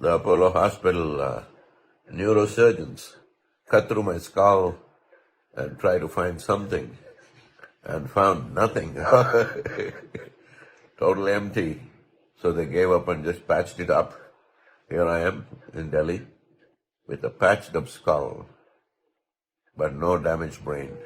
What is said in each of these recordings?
the Apollo Hospital neurosurgeons cut through my skull and tried to find something and found nothing. Total empty. So they gave up and just patched it up. Here I am in Delhi with a patched up skull, but no damaged brain.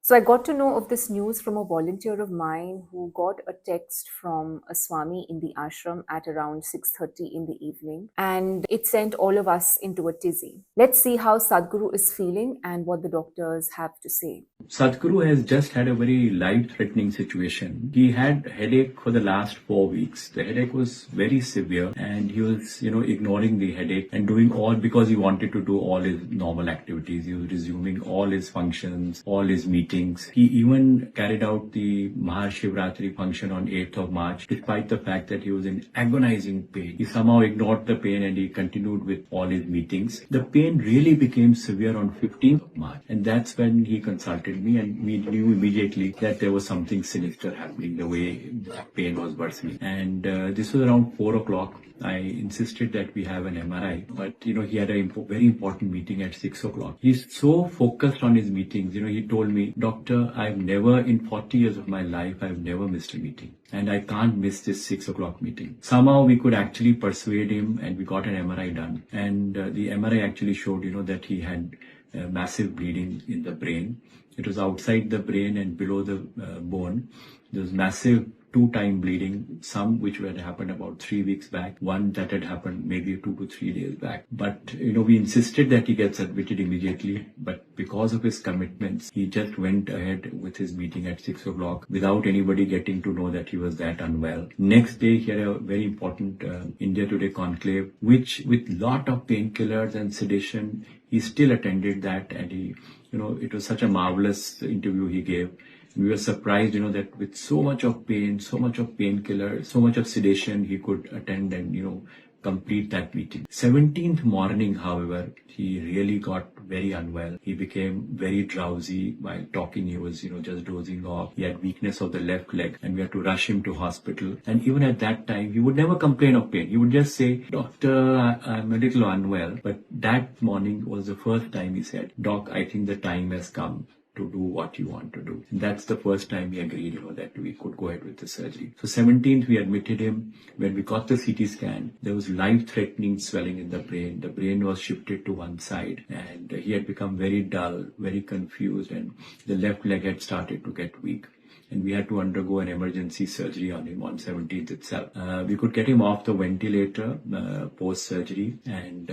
So I got to know of this news from a volunteer of mine who got a text from a Swami in the ashram at around 6:30 in the evening, and it sent all of us into a tizzy. Let's see how Sadhguru is feeling and what the doctors have to say. Sadhguru has just had a very life-threatening situation. He had headache for the last 4 weeks. The headache was very severe and he was, ignoring the headache and doing all because he wanted to do all his normal activities. He was resuming all his functions, all his meetings. He even carried out the Mahashivratri function on 8th of March, despite the fact that he was in agonizing pain. He somehow ignored the pain and he continued with all his meetings. The pain really became severe on 15th of March, and that's when he consulted me, and we knew immediately that there was something sinister happening, the way that pain was worsening. And this was around 4 o'clock. I insisted that we have an MRI, but he had a very important meeting at 6 o'clock. He's so focused on his meetings. He told me, "Doctor, I've never, in 40 years of my life, I've never missed a meeting. And I can't miss this 6 o'clock meeting." Somehow we could actually persuade him and we got an MRI done. And the MRI actually showed, that he had massive bleeding in the brain. It was outside the brain and below the bone. There was massive 2-time bleeding, some which had happened about 3 weeks back, one that had happened maybe 2 to 3 days back. But, we insisted that he gets admitted immediately, but because of his commitments, he just went ahead with his meeting at 6 o'clock without anybody getting to know that he was that unwell. Next day, he had a very important India Today conclave, which with lot of painkillers and sedation, he still attended that, and he, it was such a marvelous interview he gave. We were surprised, that with so much of pain, so much of painkiller, so much of sedation, he could attend and, complete that meeting. 17th morning, however, he really got very unwell. He became very drowsy while talking. He was, just dozing off. He had weakness of the left leg and we had to rush him to hospital. And even at that time, he would never complain of pain. He would just say, "Doctor, I'm a little unwell." But that morning was the first time he said, "Doc, I think the time has come to do what you want to do." And that's the first time he agreed, that we could go ahead with the surgery. So 17th, we admitted him. When we got the CT scan, there was life-threatening swelling in the brain. The brain was shifted to one side and he had become very dull, very confused, and the left leg had started to get weak. And we had to undergo an emergency surgery on him on 17th itself. We could get him off the ventilator post-surgery, and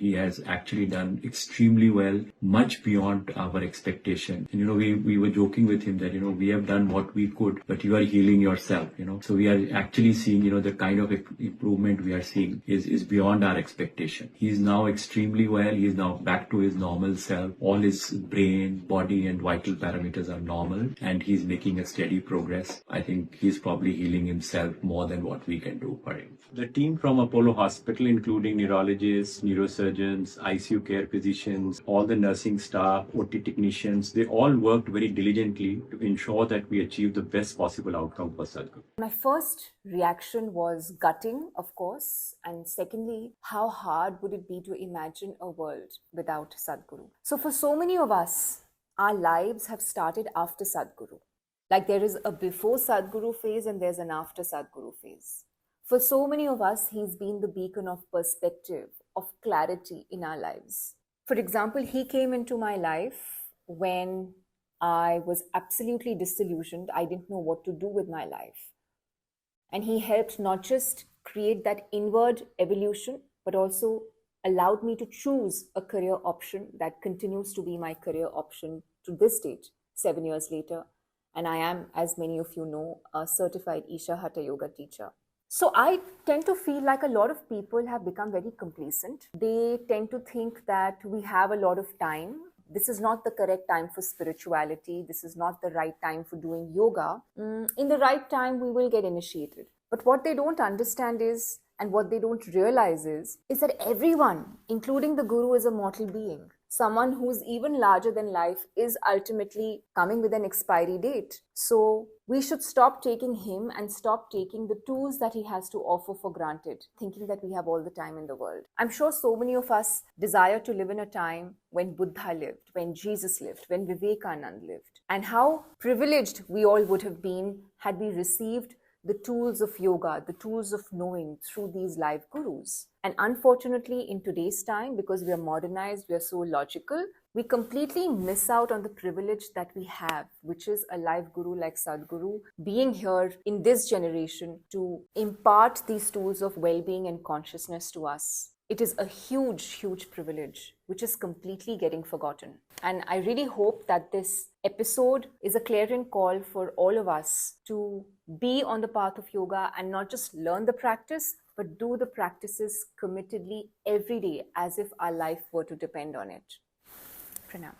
he has actually done extremely well, much beyond our expectation. And we were joking with him that we have done what we could, but you are healing yourself. So we are actually seeing the kind of improvement we are seeing is beyond our expectation. He is now extremely well. He is now back to his normal self. All his brain, body, and vital parameters are normal, and he's making a steady progress. I think he's probably healing himself more than what we can do for him. The team from Apollo Hospital, including neurologists, neurosurgeons, ICU care physicians, all the nursing staff, OT technicians, they all worked very diligently to ensure that we achieve the best possible outcome for Sadhguru. My first reaction was gutting, of course, and secondly, how hard would it be to imagine a world without Sadhguru? So for so many of us, our lives have started after Sadhguru. Like there is a before Sadhguru phase and there's an after Sadhguru phase. For so many of us, he's been the beacon of perspective, of clarity in our lives. For example, he came into my life when I was absolutely disillusioned. I didn't know what to do with my life. And he helped not just create that inward evolution, but also allowed me to choose a career option that continues to be my career option to this date, 7 years later. And I am, as many of you know, a certified Isha Hatha Yoga teacher. So I tend to feel like a lot of people have become very complacent. They tend to think that we have a lot of time. This is not the correct time for spirituality. This is not the right time for doing yoga. In the right time, we will get initiated. But what they don't understand is, and what they don't realize is that everyone, including the guru, is a mortal being. someone who's even larger than life is ultimately coming with an expiry date. So we should stop taking him and stop taking the tools that he has to offer for granted, thinking that we have all the time in the world. I'm sure so many of us desire to live in a time when Buddha lived, when Jesus lived, when Vivekananda lived, and how privileged we all would have been had we received the tools of yoga, the tools of knowing through these live gurus. And unfortunately, in today's time, because we are modernized, we are so logical, we completely miss out on the privilege that we have, which is a live guru like Sadhguru being here in this generation to impart these tools of well-being and consciousness to us. It is a huge, huge privilege, which is completely getting forgotten. And I really hope that this episode is a clarion call for all of us to be on the path of yoga and not just learn the practice, but do the practices committedly every day as if our life were to depend on it. Pranam.